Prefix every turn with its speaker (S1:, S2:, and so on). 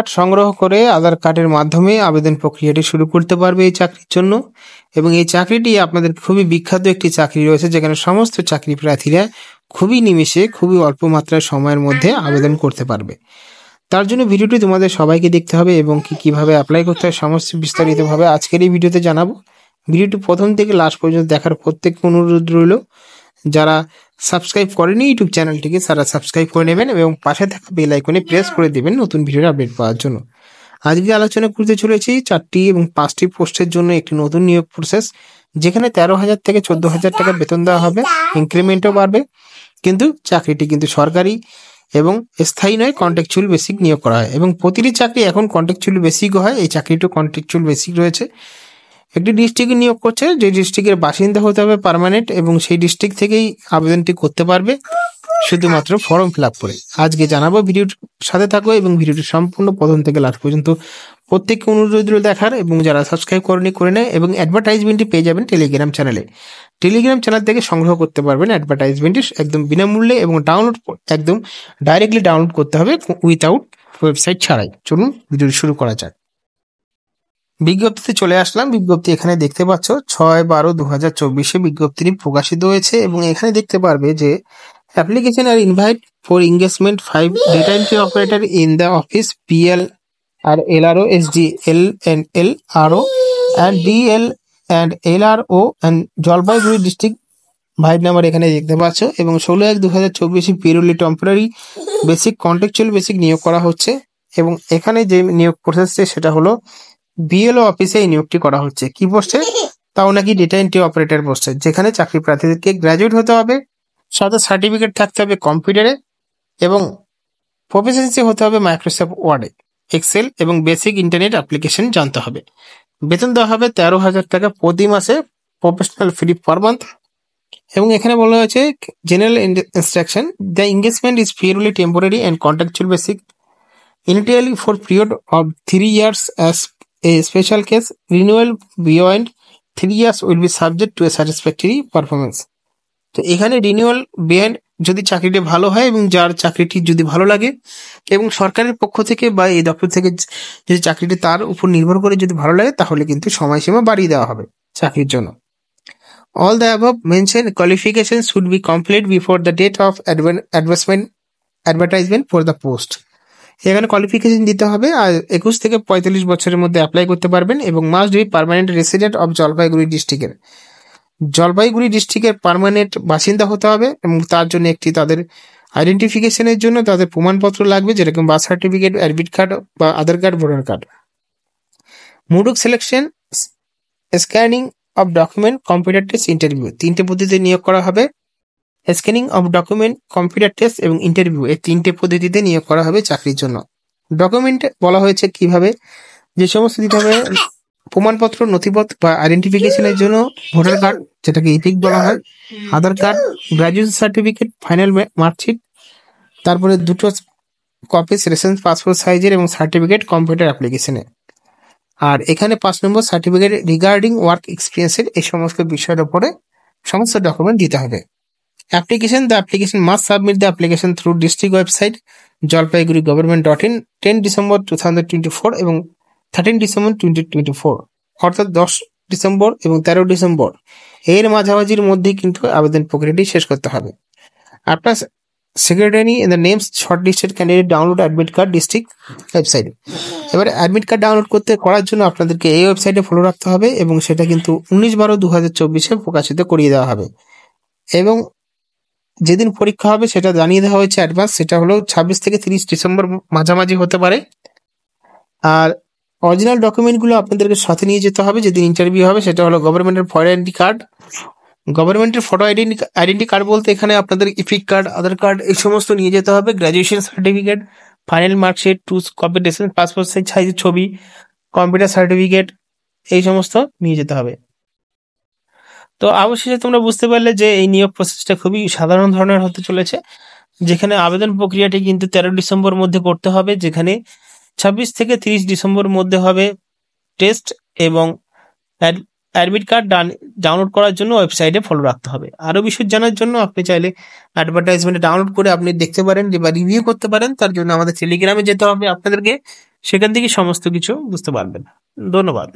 S1: Card সংগ্রহ করে আধার কার্ডের মাধ্যমে আবেদন প্রক্রিয়াটি শুরু করতে পারবে এই চাকরির জন্য। এবং এই চাকরিটি আপনাদের খুবই বিখ্যাত একটি চাকরি রয়েছে, যেখানে সমস্ত চাকরি প্রার্থীরা খুবই নিমেষে খুবই অল্প মাত্রার সময়ের মধ্যে আবেদন করতে পারবে। তার জন্য ভিডিওটি তোমাদের সবাইকে দেখতে হবে এবং কিভাবে অ্যাপ্লাই করতে হয় সমস্ত বিস্তারিতভাবে আজকের এই ভিডিওতে জানাবো। ভিডিওটি প্রথম থেকে লাস্ট পর্যন্ত দেখার প্রত্যেককে অনুরোধ রইল। যারা সাবস্ক্রাইব করেনি ইউটিউব চ্যানেলটিকে তারা সাবস্ক্রাইব করে নেবেন এবং পাশে থাকা বেল আইকনে প্রেস করে দেবেন নতুন ভিডিওর আপডেট পাওয়ার জন্য। আজকে আলোচনা করতে চলেছি 4টি এবং 5টি পোস্টের জন্য একটি নতুন নিয়োগ প্রসেস, যেখানে 13,000 থেকে 14,000 টাকা বেতন দেওয়া হবে, ইনক্রিমেন্টও বাড়বে। কিন্তু চাকরিটি কিন্তু সরকারি এবং স্থায়ী নয়, কন্ট্রাকচুয়াল বেসিক নিয়োগ করা হয় এবং প্রতিটি চাকরি এখন কন্ট্রাকচুয়াল বেসিক হয়। এই চাকরিটিও কন্ট্রাকচুয়াল বেসিক রয়েছে। একটি ডিস্ট্রিক্টে নিয়োগ করছে, যে ডিস্ট্রিক্টের বাসিন্দা হতে হবে পার্মানেন্ট এবং সেই ডিস্ট্রিক্ট থেকেই আবেদনটি করতে পারবে শুধুমাত্র ফর্ম ফিল আপ করে। আজকে জানাবো, ভিডিওর সাথে থাকো এবং ভিডিওটি সম্পূর্ণ প্রথম থেকে লাস্ট পর্যন্ত প্রত্যেককে অনুরোধ দেখার, এবং যারা সাবস্ক্রাইব করেনি করে নেয়। এবং অ্যাডভার্টাইজমেন্টটি পেয়ে যাবেন টেলিগ্রাম চ্যানেলে। টেলিগ্রাম চ্যানেল থেকে সংগ্রহ করতে পারবেন অ্যাডভার্টাইজমেন্টটি একদম বিনামূল্যে এবং একদম ডাইরেক্টলি ডাউনলোড করতে হবে উইথাউট ওয়েবসাইট ছাড়াই। চলুন ভিডিওটি শুরু করা যাক। বিজ্ঞপ্তিতে চলে আসলাম। বিজ্ঞপ্তি এখানে দেখতে পাচ্ছ 6/12/2024 বিজ্ঞপ্তিটি প্রকাশিত হয়েছে এবং এখানে দেখতে পারবে যে অ্যাপ্লিকেশন আর invite for engagement 5 data entry operator in the office PL আর LRO SDL and LRO and DL and LRO and Jalpaiguri district ভাইট নাম্বার এখানে দেখতে পাচ্ছ। এবং 16/1/2024 periodically temporary basic contractual basic নিয়োগ করা হচ্ছে। এবং এখানে যে নিয়োগ প্রসেসটি সেটা হলো BLO অফিসে এই নিয়োগটি করা হচ্ছে। কি পোস্টে? তাও নাকি ডেটা এন্ট্রি অপারেটর পোস্টে, যেখানে চাকরি প্রার্থীদেরকে গ্র্যাজুয়েট হতে হবে, সাথে সার্টিফিকেট থাকতে হবে কম্পিউটারে এবং প্রফিসিয়েন্সি হতে হবে মাইক্রোসফট ওয়ার্ডে, এক্সেল এবং বেসিক ইন্টারনেট অ্যাপ্লিকেশন জানতে হবে। বেতন দেওয়া হবে 13,000 টাকা প্রতি মাসে, প্রফেশনাল ফি পার মান্থ। এবং এখানে বলা হয়েছে general instruction, the engagement is purely temporary and contractual basic initially for period of 3 years. As a special case, renewal beyond 3 years will be subject to a satisfactory performance. তো এখানে renewal behind যদি চাকরিটি ভালো হয় এবং যার চাকরিটি যদি ভালো লাগে এবং সরকারের পক্ষ থেকে বা এই দপ্তর থেকে যদি চাকরিটি তার উপর নির্ভর করে যদি ভালো লাগে, তাহলে কিন্তু সময়সীমা বাড়িয়ে দেওয়া হবে চাকরির জন্য। All the above mentioned qualifications should be complete before the date of advertisement for the post. এখানে কোয়ালিফিকেশন দিতে হবে আর 21 থেকে 45 বছরের মধ্যে অ্যাপ্লাই করতে পারবেন এবং must be permanent resident of Jalpaiguri ডিস্ট্রিক্টের পার্মানেন্ট বাসিন্দা হতে হবে। এবং তার জন্য একটি তাদের আইডেন্টিফিকেশনের জন্য তাদের প্রমাণপত্র লাগবে, যেরকম বার্থ সার্টিফিকেট, অ্যাডমিট কার্ড বা Aadhaar card, voter card. Mode of selection, scanning of document, computer test, interview. 3টে পদ্ধতিতে নিয়োগ করা হবে। Scanning of document, computer test এবং ইন্টারভিউ, এই 3টে পদ্ধতিতে নিয়োগ করা হবে চাকরির জন্য। ডকুমেন্টে বলা হয়েছে কিভাবে যে সমস্ত দিতে হবে প্রমাণপত্র, নথিপত্র বা আইডেন্টিফিকেশনের জন্য ভোটার কার্ড, যেটাকে ইপিক বলা হয়, Aadhaar card, graduation certificate, final marksheet, তারপরে 2টো কপিস রেসেন্স পাসপোর্ট সাইজের এবং সার্টিফিকেট কম্পিউটার অ্যাপ্লিকেশনে। আর এখানে 5 নম্বর সার্টিফিকেট রিগার্ডিং ওয়ার্ক এক্সপিরিয়েন্সের এই সমস্ত বিষয়ের উপরে সমস্ত ডকুমেন্ট দিতে হবে। Application: the application must submit the application through district website jalpaiguri.government.in 10 December 2024 এবং 13 December 2024, অর্থাৎ 10 ডিসেম্বর এবং 13 ডিসেম্বর এর মাঝামাঝির মধ্যেই কিন্তু আবেদন প্রক্রিয়াটি শেষ করতে হবে। আপনার secretary in the names shortlisted candidate download admit card district ওয়েবসাইটে। এবারে অ্যাডমিট কার্ড ডাউনলোড করার জন্য আপনাদেরকে এই ওয়েবসাইটে ফলো রাখতে হবে এবং সেটা কিন্তু 19/12/2024 প্রকাশিত করিয়ে দেওয়া হবে। এবং যেদিন পরীক্ষা হবে সেটা জানিয়ে দেওয়া হয়েছে অ্যাডভান্স, সেটা হলো 26 থেকে 30 ডিসেম্বর মাঝামাঝি হতে পারে। আর অরিজিনাল ডকুমেন্টগুলো আপনাদেরকে সাথে নিয়ে যেতে হবে। যেদিন ইন্টারভিউ হবে সেটা হলো গভর্নমেন্টের ফটো আইডেন্টি কার্ড বলতে এখানে আপনাদের ইপিক কার্ড, আধার কার্ড এই সমস্ত নিয়ে যেতে হবে। Graduation certificate, final marksheet, 2 copy recent passport সাইজের ছবি, কম্পিউটার সার্টিফিকেট এই সমস্ত নিয়ে যেতে হবে। তো অবশেষে তোমরা বুঝতে পারলে যে এই নিয়োগ প্রসেসটা খুবই সাধারণ ধরনের হতে চলেছে, যেখানে আবেদন প্রক্রিয়াটি কিন্তু 13 ডিসেম্বর মধ্যে করতে হবে, যেখানে 26 থেকে 30 ডিসেম্বর মধ্যে হবে টেস্ট এবং অ্যাডমিট কার্ড ডাউনলোড করার জন্য ওয়েবসাইটে ফলো রাখতে হবে। আরও বিষয় জানার জন্য আপনি চাইলে অ্যাডভার্টাইজমেন্টে ডাউনলোড করে আপনি দেখতে পারেন বা রিভিউ করতে পারেন। তার জন্য আমাদের টেলিগ্রামে যেতে হবে আপনাদেরকে। সেখান থেকে সমস্ত কিছু বুঝতে পারবেন। ধন্যবাদ।